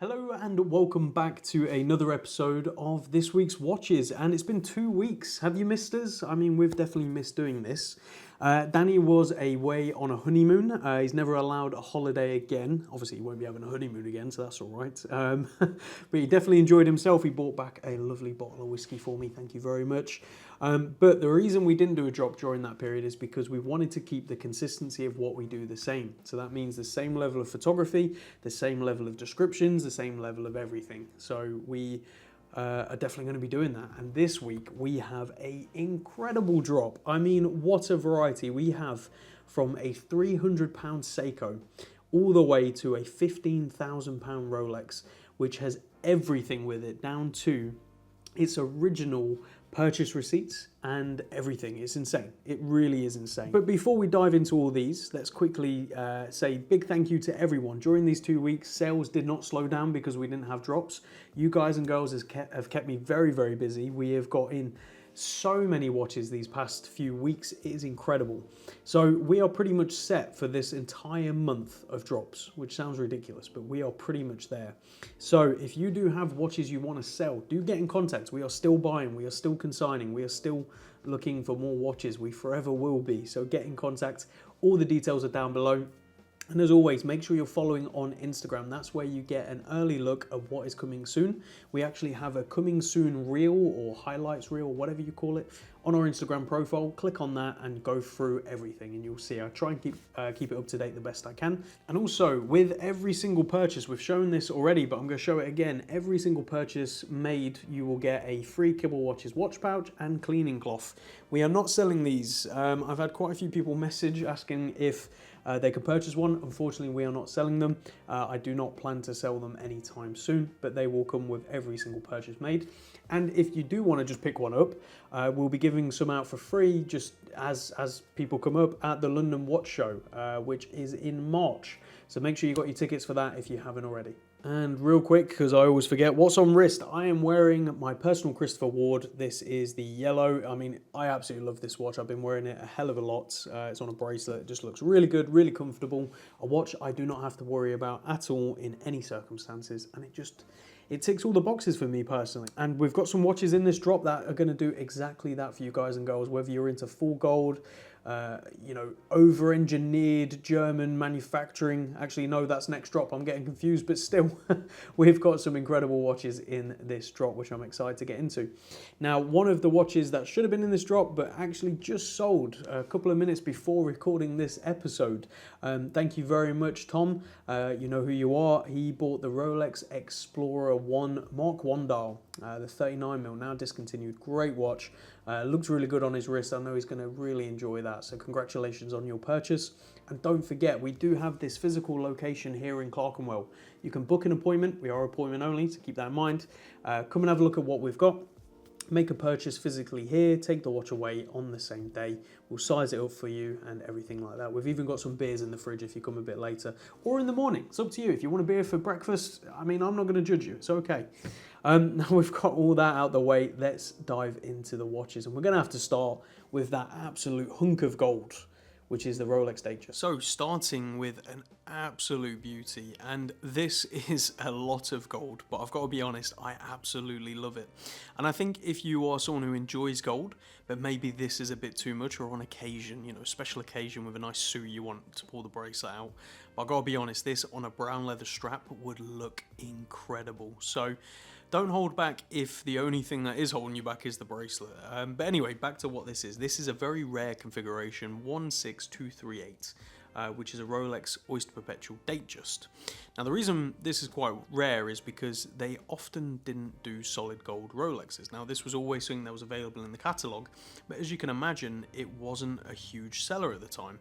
Hello and welcome back to another episode of this week's watches, and it's been 2 weeks. Have you missed us? I mean, we've definitely missed doing this. Danny was away on a honeymoon. He's never allowed a holiday again. Obviously, he won't be having a honeymoon again, so that's all right. But he definitely enjoyed himself. He brought back a lovely bottle of whiskey for me. Thank you very much. But the reason we didn't do a drop during that period is because we wanted to keep the consistency of what we do the same. So that means the same level of photography, the same level of descriptions, the same level of everything. So we are definitely going to be doing that. And this week we have an incredible drop. I mean, what a variety. We have from a £300 Seiko all the way to a £15,000 Rolex, which has everything with it, down to its original purchase receipts and everything. It's insane. It really is insane. But before we dive into all these, let's quickly say big thank you to everyone. During these 2 weeks, sales did not slow down because we didn't have drops. You guys and girls have kept me very, very busy. We have got in so many watches these past few weeks. It is incredible. So we are pretty much set for this entire month of drops, which sounds ridiculous, but we are pretty much there. So if you do have watches you want to sell, do get in contact. We are still buying, we are still consigning, we are still looking for more watches. We forever will be. So get in contact. All the details are down below. And as always, make sure you're following on Instagram. That's where you get an early look of what is coming soon. We actually have a coming soon reel or highlights reel, whatever you call it, on our Instagram profile. Click on that and go through everything and you'll see. I try and keep it up to date the best I can. And also with every single purchase, we've shown this already, but I'm going to show it again. Every single purchase made, you will get a free Kibble Watches watch pouch and cleaning cloth. We are not selling these. I've had quite a few people message asking if they could purchase one. Unfortunately, we are not selling them. I do not plan to sell them anytime soon, but they will come with every single purchase made. And if you do want to just pick one up, we'll be giving some out for free just as people come up at the London Watch Show, which is in March. So make sure you got your tickets for that if you haven't already. And real quick, because I always forget, what's on wrist? I am wearing my personal Christopher Ward. This is the yellow. I mean, I absolutely love this watch. I've been wearing it a hell of a lot. It's on a bracelet. It just looks really good, really comfortable. A watch I do not have to worry about at all in any circumstances. And it ticks all the boxes for me personally. And we've got some watches in this drop that are going to do exactly that for you guys and girls, whether you're into full gold, over-engineered German manufacturing. Actually, no, that's next drop. I'm getting confused, but still, we've got some incredible watches in this drop, which I'm excited to get into. Now, one of the watches that should have been in this drop, but actually just sold a couple of minutes before recording this episode. Thank you very much, Tom. You know who you are. He bought the Rolex Explorer 1 Mark 1 dial, the 39mm, now discontinued. Great watch. Looks really good on his wrist. I know he's going to really enjoy that. So congratulations on your purchase. And don't forget, we do have this physical location here in Clerkenwell. You can book an appointment. We are appointment only, so keep that in mind. Come and have a look at what we've got. Make a purchase physically here, take the watch away on the same day. We'll size it up for you and everything like that. We've even got some beers in the fridge if you come a bit later or in the morning. It's up to you. If you want a beer for breakfast, I mean, I'm not going to judge you. It's okay. Now we've got all that out the way, let's dive into the watches. And we're going to have to start with that absolute hunk of gold, which is the Rolex Datejust. So starting with an absolute beauty, and this is a lot of gold, but I've got to be honest, I absolutely love it. And I think if you are someone who enjoys gold, but maybe this is a bit too much, or on occasion, you know, special occasion with a nice suit, you want to pull the bracelet out. But I've got to be honest, this on a brown leather strap would look incredible. So don't hold back if the only thing that is holding you back is the bracelet. But anyway, back to what this is. This is a very rare configuration, 16238, which is a Rolex Oyster Perpetual Datejust. Now the reason this is quite rare is because they often didn't do solid gold Rolexes. Now this was always something that was available in the catalogue, but as you can imagine, it wasn't a huge seller at the time.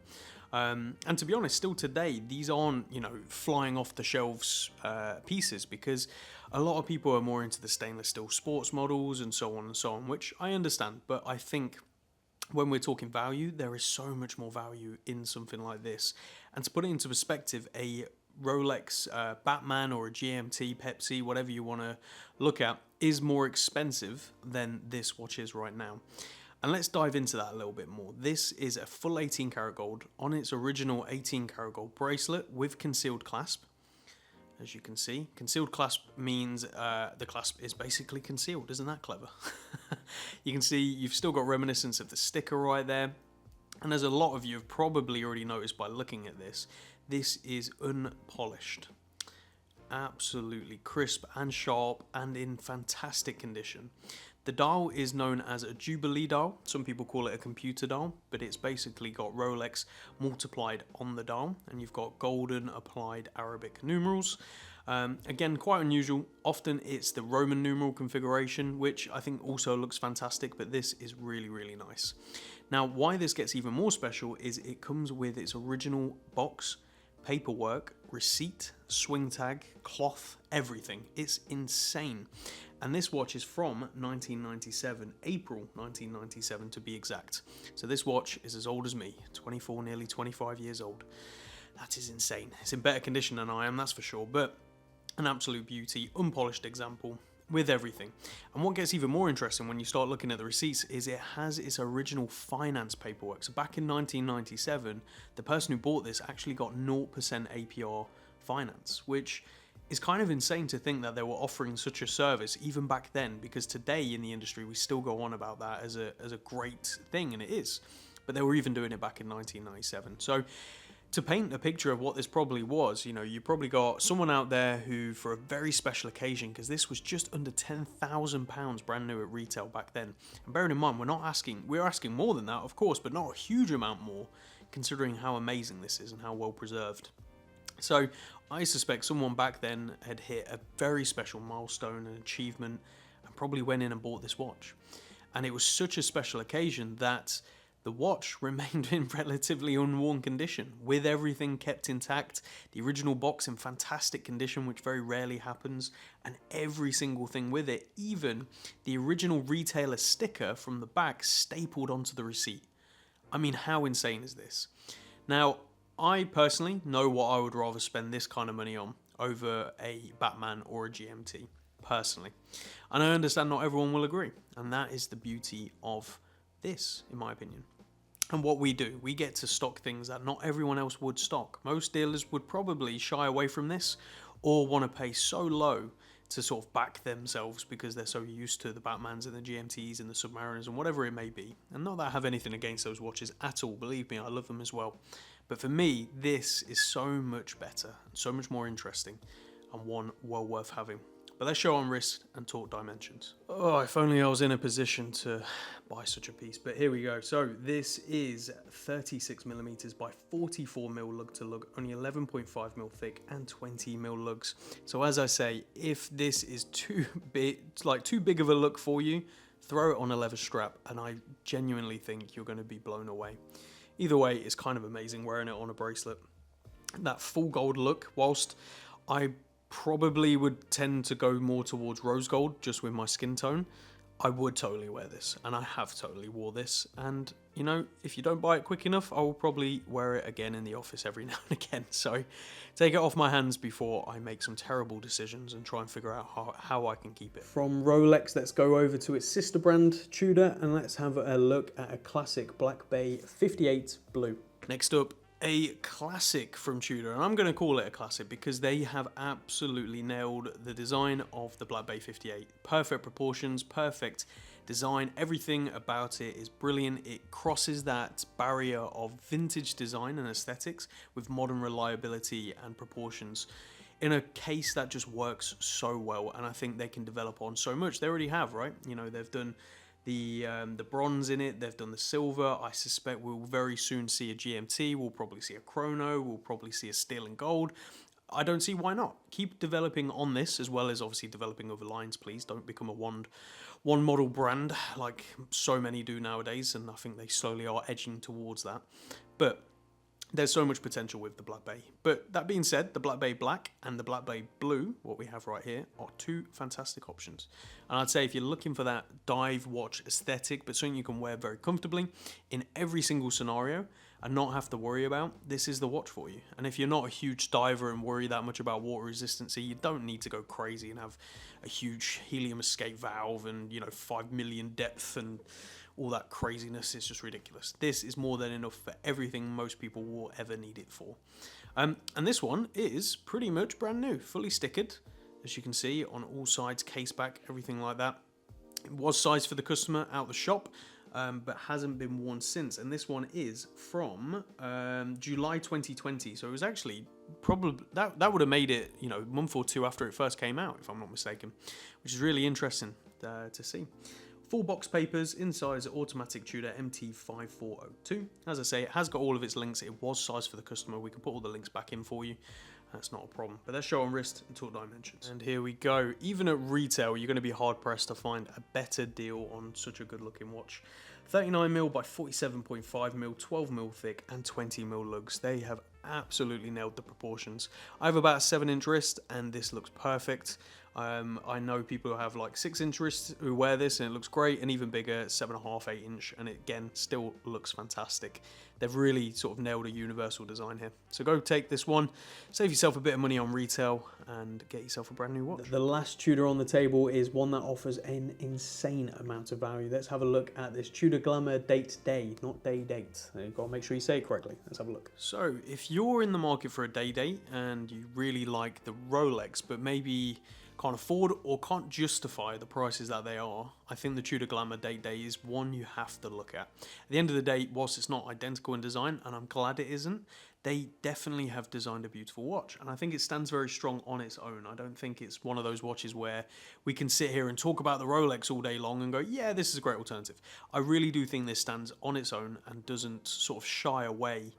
And to be honest, still today, these aren't, you know, flying off the shelves pieces, because a lot of people are more into the stainless steel sports models and so on, which I understand. But I think when we're talking value, there is so much more value in something like this. And to put it into perspective, a Rolex Batman or a GMT, Pepsi, whatever you want to look at, is more expensive than this watch is right now. And let's dive into that a little bit more. This is a full 18 karat gold on its original 18 karat gold bracelet with concealed clasp. as you can see. Concealed clasp means the clasp is basically concealed. Isn't that clever? You can see you've still got reminiscence of the sticker right there. And as a lot of you have probably already noticed by looking at this, this is unpolished. Absolutely crisp and sharp and in fantastic condition. The dial is known as a Jubilee dial. Some people call it a computer dial, but it's basically got Rolex multiplied on the dial, and you've got golden applied Arabic numerals. Again, quite unusual. Often it's the Roman numeral configuration, which I think also looks fantastic, but this is really, really nice. Now, why this gets even more special is it comes with its original box, paperwork, receipt, swing tag, cloth, everything. It's insane. And this watch is from 1997, April 1997 to be exact. So this watch is as old as me, 24, nearly 25 years old. That is insane. It's in better condition than I am, that's for sure, but an absolute beauty, unpolished example with everything. And what gets even more interesting when you start looking at the receipts is it has its original finance paperwork. So back in 1997, the person who bought this actually got 0% APR finance, which is kind of insane to think that they were offering such a service even back then, because today in the industry we still go on about that as a great thing, and it is. But they were even doing it back in 1997. So to paint a picture of what this probably was, you probably got someone out there who, for a very special occasion, because this was just under £10,000 brand new at retail back then. And bearing in mind, we're asking more than that, of course, but not a huge amount more, considering how amazing this is and how well preserved. So I suspect someone back then had hit a very special milestone and achievement and probably went in and bought this watch. And it was such a special occasion that the watch remained in relatively unworn condition, with everything kept intact, the original box in fantastic condition, which very rarely happens, and every single thing with it, even the original retailer sticker from the back stapled onto the receipt. I mean, how insane is this? Now, I personally know what I would rather spend this kind of money on over a Batman or a GMT, personally. And I understand not everyone will agree, and that is the beauty of this, in my opinion. And what we do, we get to stock things that not everyone else would stock. Most dealers would probably shy away from this or want to pay so low to sort of back themselves because they're so used to the Batmans and the GMTs and the Submariners and whatever it may be. And not that I have anything against those watches at all, believe me, I love them as well. But for me, this is so much better and so much more interesting and one well worth having. But let's show on wrist and talk dimensions. Oh, if only I was in a position to buy such a piece, but here we go. So this is 36mm by 44mm lug to lug, only 11.5mm thick and 20mm lugs. So as I say, if this is too big of a look for you, throw it on a leather strap and I genuinely think you're going to be blown away. Either way, it's kind of amazing wearing it on a bracelet. That full gold look, whilst I probably would tend to go more towards rose gold just with my skin tone, I would totally wear this, and I have totally wore this, and if you don't buy it quick enough, I will probably wear it again in the office every now and again. So take it off my hands before I make some terrible decisions and try and figure out how I can keep it. From Rolex, let's go over to its sister brand Tudor, and let's have a look at a classic Black Bay 58 blue. Next up, a classic from Tudor, and I'm going to call it a classic because they have absolutely nailed the design of the Black Bay 58. Perfect proportions, perfect design, everything about it is brilliant. It crosses that barrier of vintage design and aesthetics with modern reliability and proportions in a case that just works so well, and I think they can develop on so much. They already have, right? They've done the bronze in it, they've done the silver. I suspect we'll very soon see a GMT, we'll probably see a chrono, we'll probably see a steel and gold. I don't see why not. Keep developing on this, as well as obviously developing other lines, please. Don't become a one model brand like so many do nowadays, and I think they slowly are edging towards that. But there's so much potential with the Black Bay. But that being said, the Black Bay Black and the Black Bay Blue, what we have right here, are two fantastic options. And I'd say if you're looking for that dive watch aesthetic, but something you can wear very comfortably in every single scenario and not have to worry about, this is the watch for you. And if you're not a huge diver and worry that much about water resistance, you don't need to go crazy and have a huge helium escape valve and 5 million depth and all that craziness. Is just ridiculous. This is more than enough for everything most people will ever need it for. And this one is pretty much brand new, fully stickered, as you can see on all sides, case back, everything like that. It was sized for the customer out the shop, but hasn't been worn since. And this one is from July 2020. So it was actually probably, that would have made it, you know, a month or two after it first came out, if I'm not mistaken, which is really interesting to see. Full box papers, inside is automatic Tudor MT5402. As I say, it has got all of its links. It was sized for the customer. We can put all the links back in for you. That's not a problem. But that's show on wrist and talk dimensions. And here we go. Even at retail, you're going to be hard pressed to find a better deal on such a good looking watch. 39mm by 47.5mm, 12mm thick, and 20mm lugs. They have absolutely nailed the proportions. I have about a 7-inch wrist, and this looks perfect. I know people who have like 6-inch wrists who wear this and it looks great, and even bigger, 7.5, 8-inch, and it again still looks fantastic. They've really sort of nailed a universal design here. So go take this one, save yourself a bit of money on retail, and get yourself a brand new watch. The last Tudor on the table is one that offers an insane amount of value. Let's have a look at this Tudor Glamour Date+Day, not day-date. You've got to make sure you say it correctly. Let's have a look. So if you're in the market for a day-date and you really like the Rolex, but maybe can't afford or can't justify the prices that they are, I think the Tudor Glamour Date+Day is one you have to look at. At the end of the day, whilst it's not identical in design, and I'm glad it isn't, they definitely have designed a beautiful watch, and I think it stands very strong on its own. I don't think it's one of those watches where we can sit here and talk about the Rolex all day long and go, yeah, this is a great alternative. I really do think this stands on its own and doesn't sort of shy away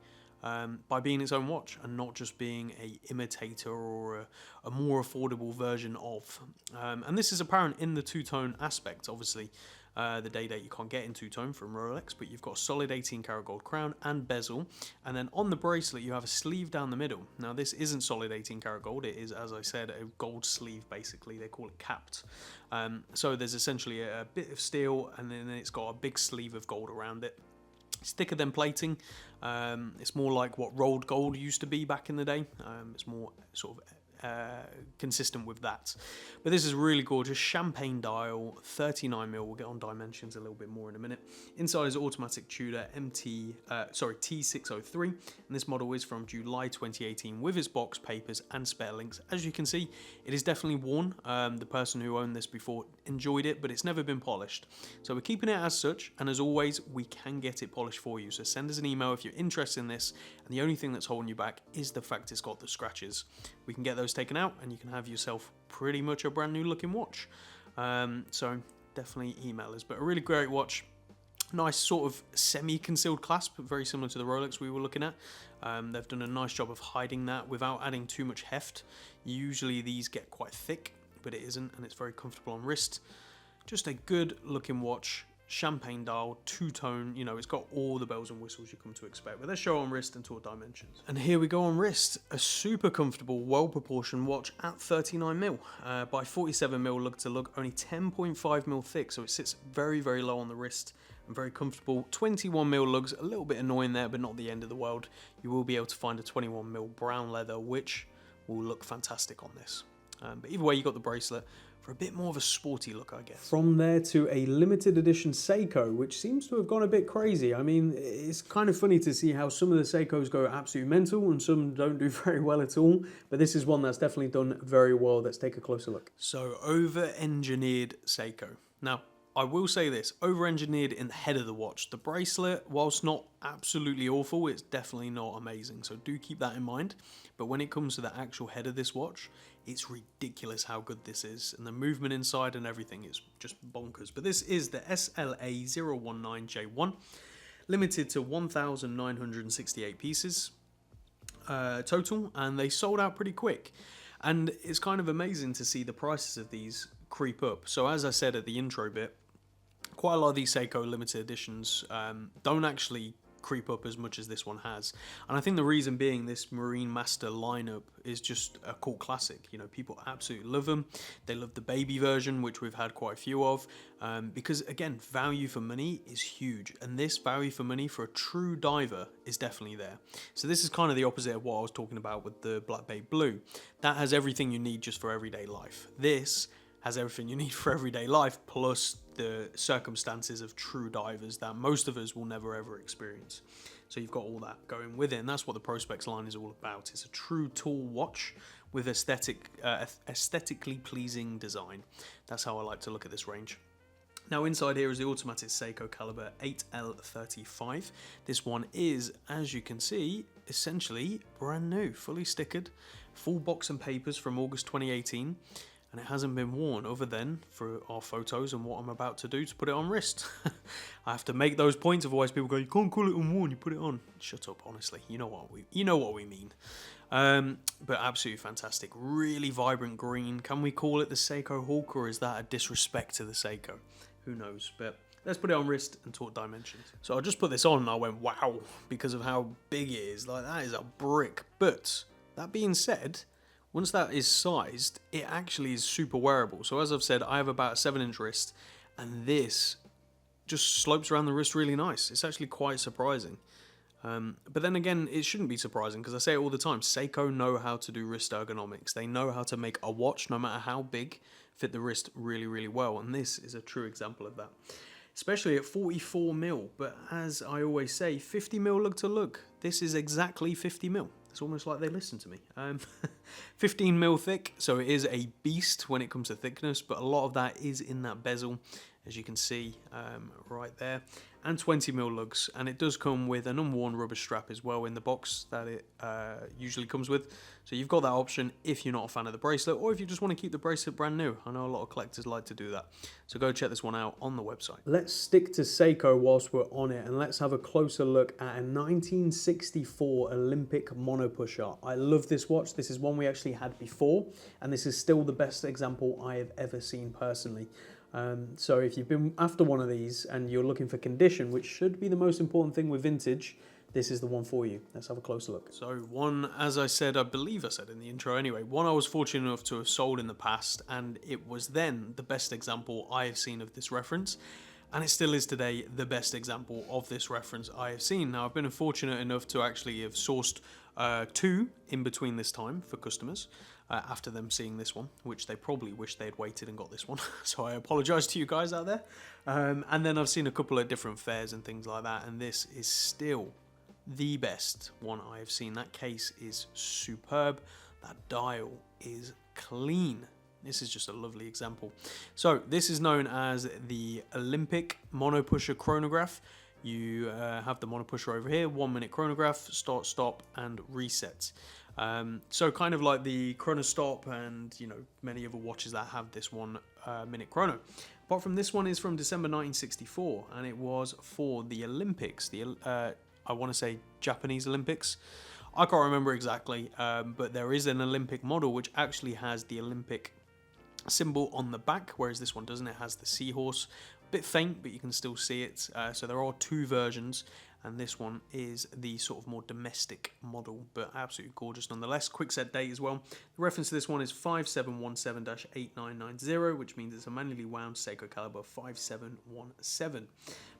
by being its own watch and not just being a imitator or a more affordable version of. And this is apparent in the two-tone aspect. Obviously, the Day-Date you can't get in two-tone from Rolex, but you've got a solid 18-karat gold crown and bezel, and then on the bracelet you have a sleeve down the middle. Now this isn't solid 18-karat gold, it is, as I said, a gold sleeve basically. They call it capped. So there's essentially a bit of steel, and then it's got a big sleeve of gold around it. It's thicker than plating. It's more like what rolled gold used to be back in the day. It's more sort of consistent with that. But this is really gorgeous. Champagne dial, 39mm. We'll get on dimensions a little bit more in a minute. Inside is automatic Tudor T603, and this model is from July 2018 with its box, papers, and spare links. As you can see, it is definitely worn. The person who owned this before enjoyed it, but it's never been polished. So we're keeping it as such, and as always, we can get it polished for you. So send us an email if you're interested in this, and the only thing that's holding you back is the fact it's got the scratches. We can get those taken out, and you can have yourself pretty much a brand new looking watch. So definitely email us. But a really great watch. Nice sort of semi-concealed clasp, very similar to the Rolex we were looking at. They've done a nice job of hiding that without adding too much heft. Usually these get quite thick, but it isn't, and it's very comfortable on wrist. Just a good looking watch. Champagne dial, two-tone, you know, it's got all the bells and whistles you come to expect. But let's show on wrist and talk dimensions. And here we go on wrist, a super comfortable, well-proportioned watch at 39mm by 47mm lug to lug, only 10.5mm thick, so it sits very, very low on the wrist and very comfortable. 21mm lugs, a little bit annoying there, but not the end of the world. You will be able to find a 21mm brown leather, which will look fantastic on this. But either way, you got the bracelet for a bit more of a sporty look, I guess. From there to a limited edition Seiko, which seems to have gone a bit crazy. I mean, it's kind of funny to see how some of the Seikos go absolutely mental and some don't do very well at all. But this is one that's definitely done very well. Let's take a closer look. So, over-engineered Seiko. Now, I will say this, over-engineered in the head of the watch. The bracelet, whilst not absolutely awful, it's definitely not amazing, so do keep that in mind. But when it comes to the actual head of this watch, it's ridiculous how good this is, and the movement inside and everything is just bonkers. But this is the SLA019J1, limited to 1,968 pieces total, and they sold out pretty quick. And it's kind of amazing to see the prices of these creep up. So as I said at the intro bit, quite a lot of these Seiko limited editions don't actually creep up as much as this one has. And I think the reason being this Marine Master lineup is just a cult classic. You know, people absolutely love them. They love the baby version, which we've had quite a few of, because again, value for money is huge. And this value for money for a true diver is definitely there. So this is kind of the opposite of what I was talking about with the Black Bay Blue. That has everything you need just for everyday life. This has everything you need for everyday life, plus the circumstances of true divers that most of us will never ever experience. So you've got all that going with it, and that's what the Prospex line is all about. It's a true tool watch with aesthetically pleasing design. That's how I like to look at this range. Now inside here is the automatic Seiko caliber 8L35. This one is, as you can see, essentially brand new, fully stickered, full box and papers from August 2018, and it hasn't been worn other than for our photos and what I'm about to do to put it on wrist. I have to make those points, otherwise people go, you can't call it unworn, you put it on. Shut up, honestly, you know what we mean. But absolutely fantastic, really vibrant green. Can we call it the Seiko Hawk, or is that a disrespect to the Seiko? Who knows, but let's put it on wrist and talk dimensions. So I just put this on and I went, wow, because of how big it is. Like, that is a brick. But that being said, once that is sized, it actually is super wearable. So as I've said, I have about a 7-inch wrist, and this just slopes around the wrist really nice. It's actually quite surprising. But then again, it shouldn't be surprising, because I say it all the time, Seiko know how to do wrist ergonomics. They know how to make a watch, no matter how big, fit the wrist really, really well. And this is a true example of that. Especially at 44mm, but as I always say, 50mm lug to lug. This is exactly 50mm. It's almost like they listen to me. 15mm thick, so it is a beast when it comes to thickness, but a lot of that is in that bezel, as you can see right there, and 20mm lugs, and it does come with an unworn rubber strap as well in the box that it usually comes with. So you've got that option if you're not a fan of the bracelet, or if you just want to keep the bracelet brand new. I know a lot of collectors like to do that. So go check this one out on the website. Let's stick to Seiko whilst we're on it, and let's have a closer look at a 1964 Olympic mono pusher. I love this watch. This is one we actually had before, and this is still the best example I have ever seen personally. So if you've been after one of these and you're looking for condition, which should be the most important thing with vintage, this is the one for you. Let's have a closer look. So one, as I said, I believe I said in the intro anyway, one I was fortunate enough to have sold in the past, and it was then the best example I have seen of this reference. And it still is today the best example of this reference I have seen. Now, I've been fortunate enough to actually have sourced two in between this time for customers after them seeing this one, which they probably wish they had waited and got this one. So I apologise to you guys out there. And then I've seen a couple of different fairs and things like that, and this is still the best one I have seen. That case is superb. That dial is clean. This is just a lovely example. So this is known as the Olympic mono pusher chronograph. You have the mono pusher over here, 1 minute chronograph, start, stop, and reset. So kind of like the chrono stop and, you know, many other watches that have this 1 minute chrono. Apart from this one is from December 1964, and it was for the Olympics, I want to say Japanese Olympics. I can't remember exactly, but there is an Olympic model which actually has the Olympic symbol on the back, whereas this one doesn't. It has the seahorse, a bit faint, but you can still see it. So there are two versions, and this one is the sort of more domestic model, but absolutely gorgeous nonetheless. Quick set date as well. The reference to this one is 5717-8990, which means it's a manually wound Seiko caliber 5717.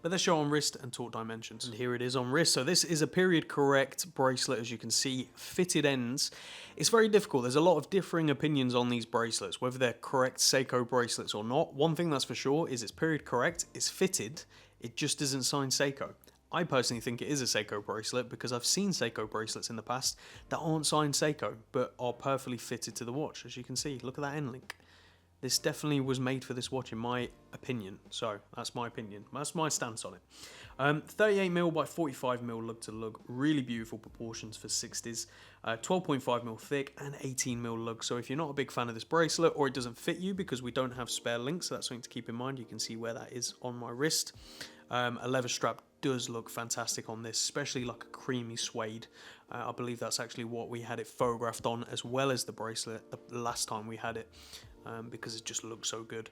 But let's show on wrist and talk dimensions. And here it is on wrist. So this is a period correct bracelet, as you can see, fitted ends. It's very difficult. There's a lot of differing opinions on these bracelets, whether they're correct Seiko bracelets or not. One thing that's for sure is it's period correct, it's fitted, it just isn't signed Seiko. I personally think it is a Seiko bracelet because I've seen Seiko bracelets in the past that aren't signed Seiko, but are perfectly fitted to the watch. As you can see, look at that end link. This definitely was made for this watch in my opinion. So that's my opinion. That's my stance on it. 38mm by 45mm lug to lug. Really beautiful proportions for 60s. 12.5mm thick and 18mm lug. So if you're not a big fan of this bracelet, or it doesn't fit you because we don't have spare links, so that's something to keep in mind. You can see where that is on my wrist. A leather strap does look fantastic on this, especially like a creamy suede. I believe that's actually what we had it photographed on, as well as the bracelet the last time we had it, because it just looks so good.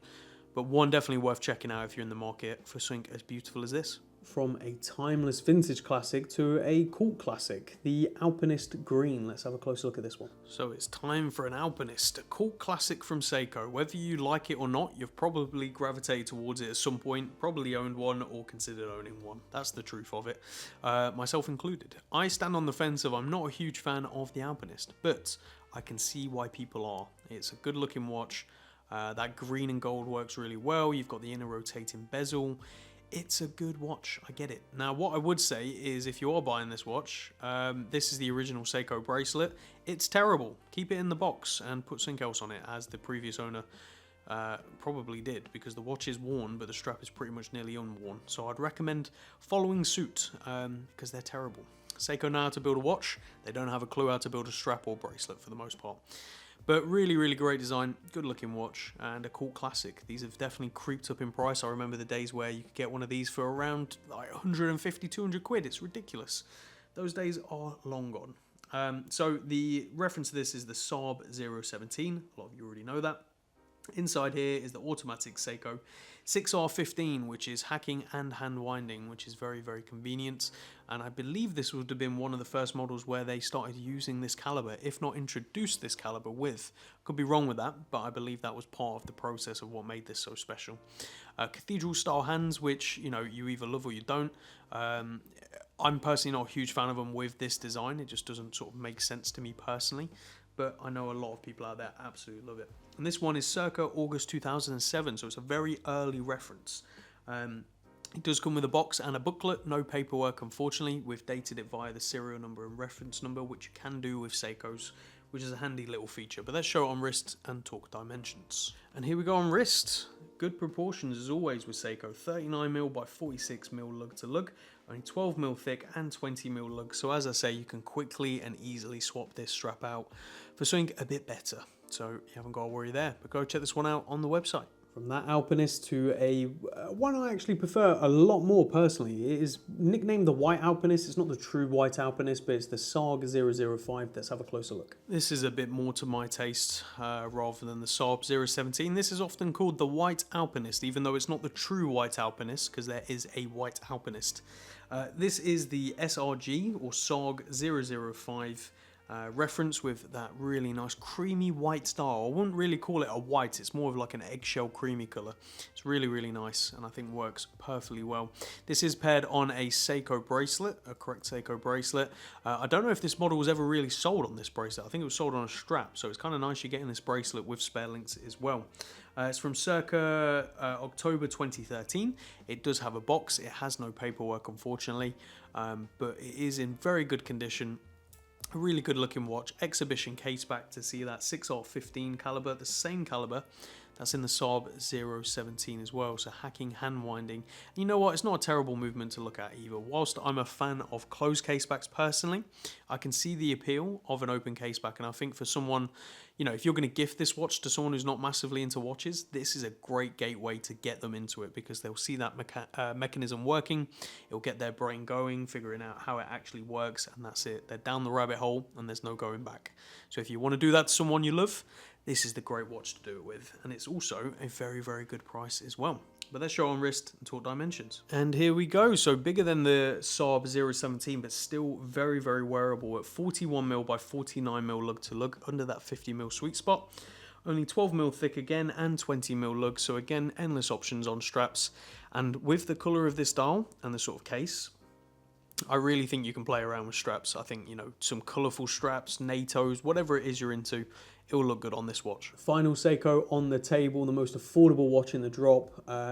But one definitely worth checking out if you're in the market for something as beautiful as this. From a timeless vintage classic to a cult classic, the Alpinist Green. Let's have a closer look at this one. So it's time for an Alpinist, a cult classic from Seiko. Whether you like it or not, you've probably gravitated towards it at some point, probably owned one or considered owning one. That's the truth of it, myself included. I stand on the fence of I'm not a huge fan of the Alpinist, but I can see why people are. It's a good looking watch. That green and gold works really well. You've got the inner rotating bezel. it's a good watch. I get it. Now, what I would say is if you are buying this watch, this is the original Seiko bracelet. It's terrible. Keep it in the box and put something else on it, as the previous owner probably did, because the watch is worn, but the strap is pretty much nearly unworn. So I'd recommend following suit, because they're terrible. Seiko know how to build a watch. They don't have a clue how to build a strap or bracelet for the most part. But really, really great design, good looking watch, and a cult classic. These have definitely creeped up in price. I remember the days where you could get one of these for around like 150, 200 quid. It's ridiculous. Those days are long gone. So the reference to this is the Saab 017. A lot of you already know that. Inside here is the automatic Seiko 6R15, which is hacking and hand winding, which is very, very convenient. And I believe this would have been one of the first models where they started using this caliber, if not introduced this caliber with. Could be wrong with that, but I believe that was part of the process of what made this so special. Cathedral style hands, which, you know, you either love or you don't. I'm personally not a huge fan of them with this design. It just doesn't sort of make sense to me personally. But I know a lot of people out there absolutely love it. And this one is circa August 2007, so it's a very early reference. It does come with a box and a booklet, no paperwork unfortunately. We've dated it via the serial number and reference number, which you can do with Seikos, which is a handy little feature. But let's show it on wrist and talk dimensions. And here we go on wrist. Good proportions as always with Seiko. 39mm by 46mm lug to lug, only 12mm thick and 20mm lug. So as I say, you can quickly and easily swap this strap out for something a bit better. So you haven't got to worry there, but go check this one out on the website. From that Alpinist to a one I actually prefer a lot more personally. It is nicknamed the White Alpinist. It's not the true White Alpinist, but it's the SAG 005. Let's have a closer look. This is a bit more to my taste rather than the Saab 017. This is often called the White Alpinist, even though it's not the true White Alpinist, because there is a White Alpinist. This is the SRG or SAG 005. Reference with that really nice creamy white style. I wouldn't really call it a white, it's more of like an eggshell creamy colour. It's really, really nice and I think works perfectly well. This is paired on a Seiko bracelet, a correct Seiko bracelet. I don't know if this model was ever really sold on this bracelet. I think it was sold on a strap, so it's kind of nice you're getting this bracelet with spare links as well. It's from circa October 2013. It does have a box, it has no paperwork unfortunately, but it is in very good condition. A really good looking watch, exhibition case back to see that 6R15 caliber, the same caliber that's in the Saab 017 as well, so hacking, hand winding. And you know what, it's not a terrible movement to look at either. Whilst I'm a fan of closed case backs personally, I can see the appeal of an open case back, and I think for someone, you know, if you're going to gift this watch to someone who's not massively into watches, this is a great gateway to get them into it, because they'll see that mechanism working, it'll get their brain going, figuring out how it actually works, and that's it. They're down the rabbit hole and there's no going back. So if you want to do that to someone you love, this is the great watch to do it with, and it's also a very, very good price as well. But let's show on wrist and talk dimensions. And here we go. So bigger than the Saab 017, but still very, very wearable at 41mm by 49mm lug to lug, under that 50mm sweet spot. Only 12mm thick again and 20mm lug. So again, endless options on straps. And with the color of this dial and the sort of case, I really think you can play around with straps. I think, you know, some colorful straps, NATOs, whatever it is you're into, it will look good on this watch. Final Seiko on the table, the most affordable watch in the drop.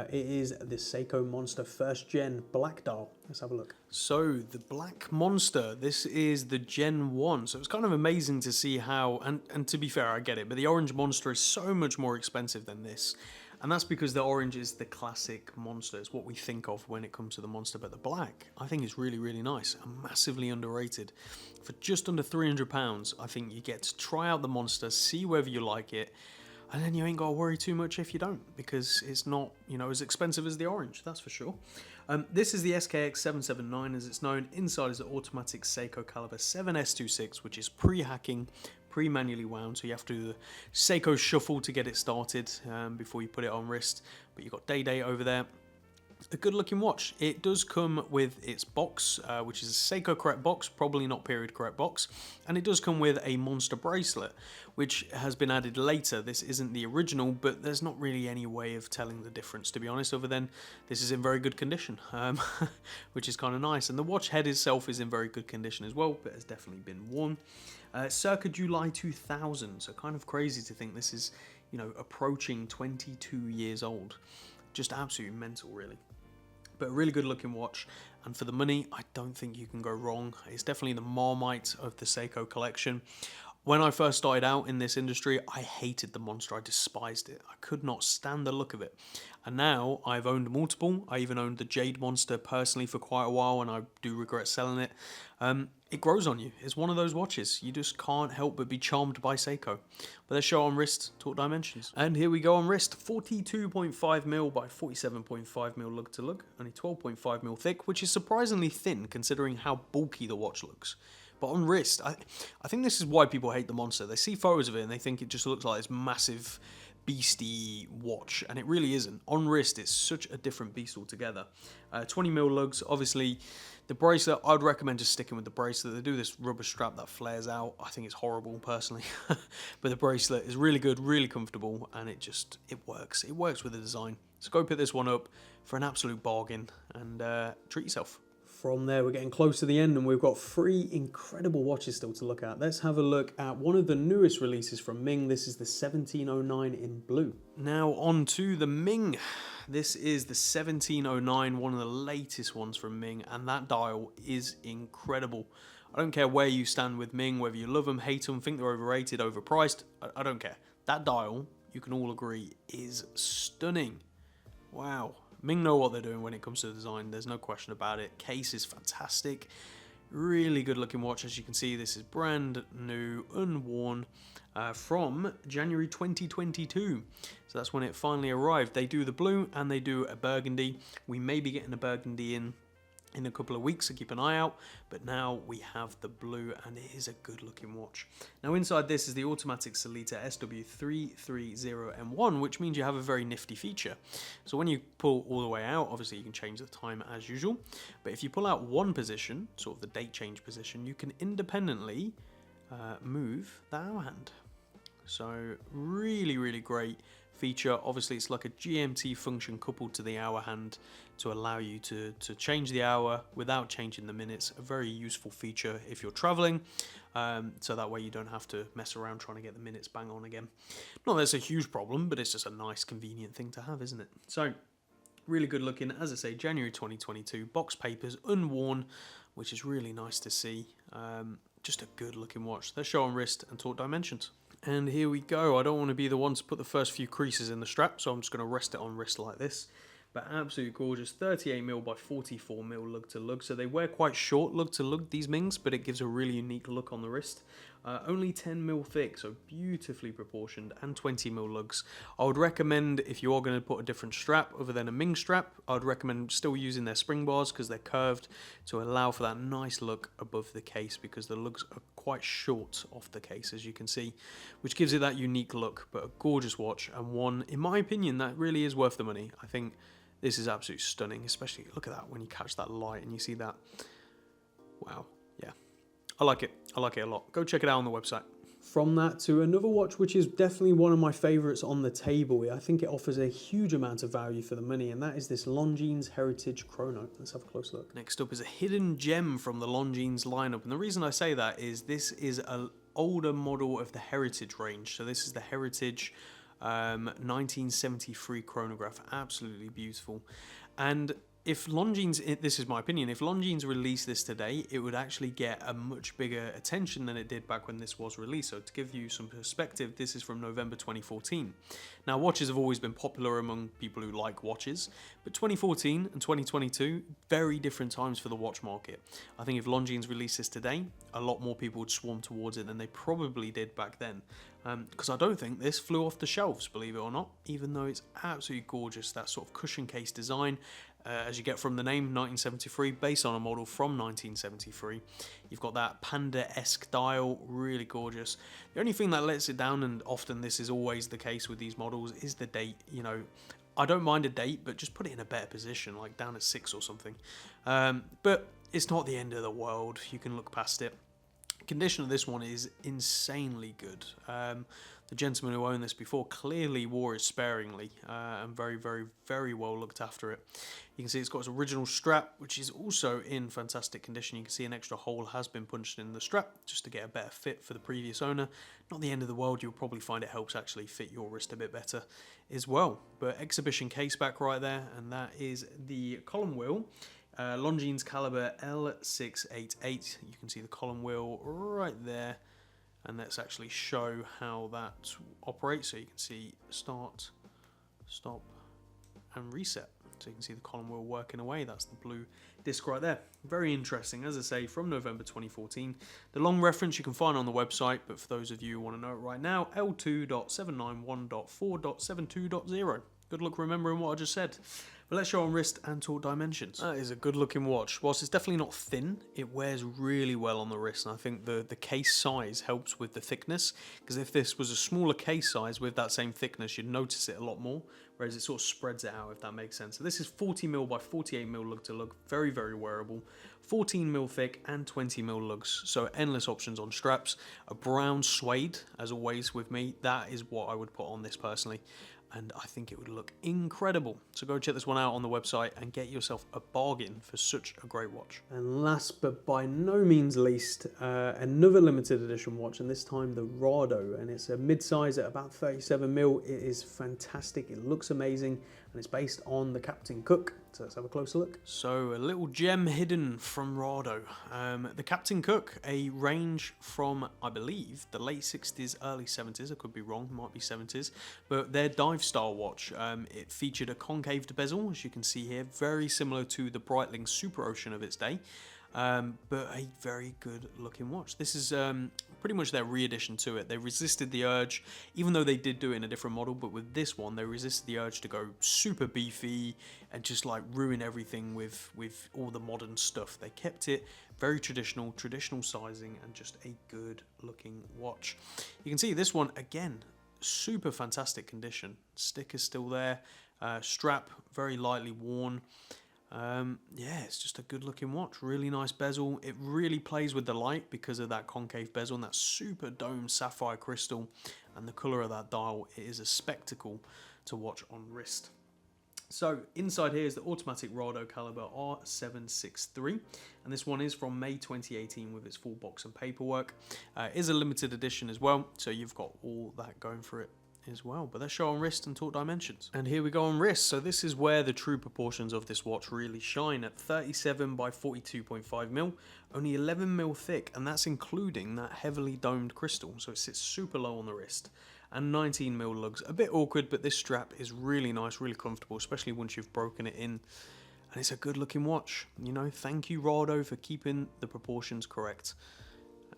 It is the Seiko Monster 1st Gen Black Dial. Let's have a look. So the Black Monster, this is the Gen 1. So it's kind of amazing to see how, and to be fair, I get it, but the orange Monster is so much more expensive than this. And that's because the orange is the classic Monster. It's what we think of when it comes to the Monster. But the black, I think is really, really nice and massively underrated. For just under £300, I think you get to try out the Monster, see whether you like it, and then you ain't got to worry too much if you don't, because it's not, you know, as expensive as the orange, that's for sure. This is the SKX 779 as it's known. Inside is the automatic Seiko caliber 7S26, which is pre-hacking, pre-manually wound, so you have to do the Seiko shuffle to get it started before you put it on wrist. But you've got Day over there. A good looking watch. It does come with its box, which is a Seiko correct box, probably not period correct box, and it does come with a Monster bracelet, which has been added later. This isn't the original, but there's not really any way of telling the difference, to be honest, other than this is in very good condition, which is kind of nice. And the watch head itself is in very good condition as well, but has definitely been worn. Circa July 2000, so kind of crazy to think this is, you know, approaching 22 years old. Just absolutely mental, really. But a really good looking watch, and for the money, I don't think you can go wrong. It's definitely the Marmite of the Seiko collection. When I first started out in this industry, I hated the Monster. I despised it. I could not stand the look of it. And now I've owned multiple. I even owned the Jade Monster personally for quite a while, and I do regret selling it. It grows on you. It's one of those watches. You just can't help but be charmed by Seiko. But let's show on wrist, talk dimensions. And here we go on wrist. 42.5mm by 47.5mm lug to lug. Only 12.5mm thick, which is surprisingly thin considering how bulky the watch looks. But on wrist, I think this is why people hate the Monster. They see photos of it and they think it just looks like this massive beastie watch, and it really isn't. On wrist, it's such a different beast altogether. 20mm lugs, obviously. The bracelet, I'd recommend just sticking with the bracelet. They do this rubber strap that flares out. I think it's horrible, personally. But the bracelet is really good, really comfortable, and it works. It works with the design. So go pick this one up for an absolute bargain, and treat yourself. From there, we're getting close to the end, and we've got 3 incredible watches still to look at. Let's have a look at one of the newest releases from Ming. This is the 1709 in blue. Now on to the Ming. This is the 1709, one of the latest ones from Ming, and that dial is incredible. I don't care where you stand with Ming, whether you love them, hate them, think they're overrated, overpriced. I don't care. That dial, you can all agree, is stunning. Wow. Ming know what they're doing when it comes to the design, there's no question about it. Case is fantastic, really good looking watch. As you can see, this is brand new, unworn, from January 2022. So that's when it finally arrived. They do the blue and they do a burgundy. We may be getting a burgundy in a couple of weeks, so keep an eye out. But now we have the blue, and it is a good looking watch. Now inside this is the automatic Sellita SW330M1, which means you have a very nifty feature. So when you pull all the way out, obviously you can change the time as usual, but if you pull out one position, sort of the date change position, you can independently move the hour hand. So really, really great feature. Obviously it's like a GMT function coupled to the hour hand to allow you to change the hour without changing the minutes. A very useful feature if you're traveling, so that way you don't have to mess around trying to get the minutes bang on again. Not that it's a huge problem, but it's just a nice convenient thing to have, isn't it? So really good looking, as I say, January 2022, box papers, unworn, which is really nice to see. Just a good looking watch. Let's show on wrist and talk dimensions. And here we go. I don't want to be the one to put the first few creases in the strap, so I'm just going to rest it on wrist like this. But absolutely gorgeous, 38mm by 44mm lug to lug. So they wear quite short lug to lug, these Mings, but it gives a really unique look on the wrist. Only 10mm thick, so beautifully proportioned, and 20mm lugs. I would recommend, if you are going to put a different strap other than a Ming strap, I would recommend still using their spring bars because they're curved to allow for that nice look above the case, because the lugs are quite short off the case, as you can see, which gives it that unique look. But a gorgeous watch, and one, in my opinion, that really is worth the money. I think this is absolutely stunning, especially look at that when you catch that light and you see that. Wow, yeah. I like it. I like it a lot. Go check it out on the website. From that to another watch, which is definitely one of my favorites on the table. I think it offers a huge amount of value for the money, and that is this Longines Heritage chrono. Let's have a close look. Next up is a hidden gem from the Longines lineup, and the reason I say that is this is an older model of the Heritage range. So this is the Heritage 1973 chronograph. Absolutely beautiful. And if Longines, this is my opinion, if Longines released this today, it would actually get a much bigger attention than it did back when this was released. So to give you some perspective, this is from November 2014. Now, watches have always been popular among people who like watches, but 2014 and 2022, very different times for the watch market. I think if Longines released this today, a lot more people would swarm towards it than they probably did back then. Because I don't think this flew off the shelves, believe it or not, even though it's absolutely gorgeous, that sort of cushion case design. As you get from the name, 1973, based on a model from 1973. You've got that panda-esque dial, really gorgeous. The only thing that lets it down, and often this is always the case with these models, is the date. You know, I don't mind a date, but just put it in a better position, like down at 6 or something. But it's not the end of the world. You can look past it. Condition of this one is insanely good. the gentleman who owned this before clearly wore it sparingly and very, very, very well looked after it. You can see it's got its original strap, which is also in fantastic condition. You can see an extra hole has been punched in the strap just to get a better fit for the previous owner. Not the end of the world, you'll probably find it helps actually fit your wrist a bit better as well. But exhibition case back right there, and that is the column wheel. Longines caliber L688. You can see the column wheel right there, and let's actually show how that operates. So you can see start, stop, and reset. So you can see the column wheel working away. That's the blue disc right there. Very interesting, as I say, from November 2014. The long reference you can find on the website, but for those of you who want to know it right now, L2.791.4.72.0. Good luck remembering what I just said. But let's show on wrist and talk dimensions. That is a good looking watch. Whilst it's definitely not thin, it wears really well on the wrist, and I think the case size helps with the thickness, because if this was a smaller case size with that same thickness, you'd notice it a lot more, whereas it sort of spreads it out, if that makes sense. So this is 40mm by 48mm lug to lug, very, very wearable, 14mm thick and 20mm lugs, so endless options on straps. A brown suede, as always with me, that is what I would put on this personally, and I think it would look incredible. So go check this one out on the website and get yourself a bargain for such a great watch. And last but by no means least, another limited edition watch, and this time the Rado, and it's a mid-size at about 37mm. It is fantastic, it looks amazing, and it's based on the Captain Cook. So let's have a closer look. So a little gem hidden from Rado. The Captain Cook, a range from, I believe, the late 60s, early 70s, I could be wrong, might be 70s, but their dive style watch. It featured a concaved bezel, as you can see here, very similar to the Breitling Super Ocean of its day. But a very good looking watch. This is pretty much their re-edition to it. They resisted the urge, even though they did do it in a different model, but with this one they resisted the urge to go super beefy and just like ruin everything with all the modern stuff. They kept it very traditional sizing, and just a good looking watch. You can see this one again, super fantastic condition. Sticker's still there, strap very lightly worn. Yeah, it's just a good looking watch, really nice bezel. It really plays with the light because of that concave bezel and that super dome sapphire crystal, and the colour of that dial. It is a spectacle to watch on wrist. So inside here is the automatic Rado caliber R763, and this one is from May 2018 with its full box and paperwork. It is a limited edition as well, so you've got all that going for it as well. But let's show on wrist and talk dimensions. And here we go on wrist. So this is where the true proportions of this watch really shine at 37 by 42.5mm, only 11mm thick, and that's including that heavily domed crystal, so it sits super low on the wrist. And 19mm lugs. A bit awkward, but this strap is really nice, really comfortable, especially once you've broken it in. And it's a good looking watch. You know, thank you Rado for keeping the proportions correct.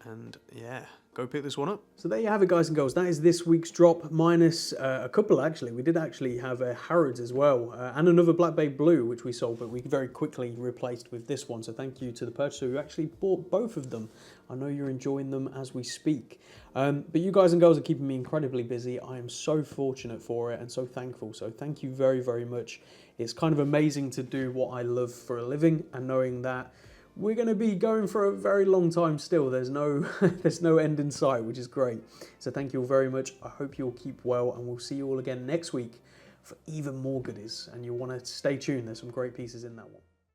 And yeah, go pick this one up. So there you have it, guys and girls. That is this week's drop, minus a couple actually. We did actually have a Harrods as well, and another Black Bay Blue, which we sold, but we very quickly replaced with this one. So thank you to the purchaser who actually bought both of them. I know you're enjoying them as we speak. But you guys and girls are keeping me incredibly busy. I am so fortunate for it and so thankful. So thank you very, very much. It's kind of amazing to do what I love for a living, and knowing that we're going to be going for a very long time still. There's no there's no end in sight, which is great. So thank you all very much. I hope you'll keep well, and we'll see you all again next week for even more goodies. And you'll want to stay tuned. There's some great pieces in that one.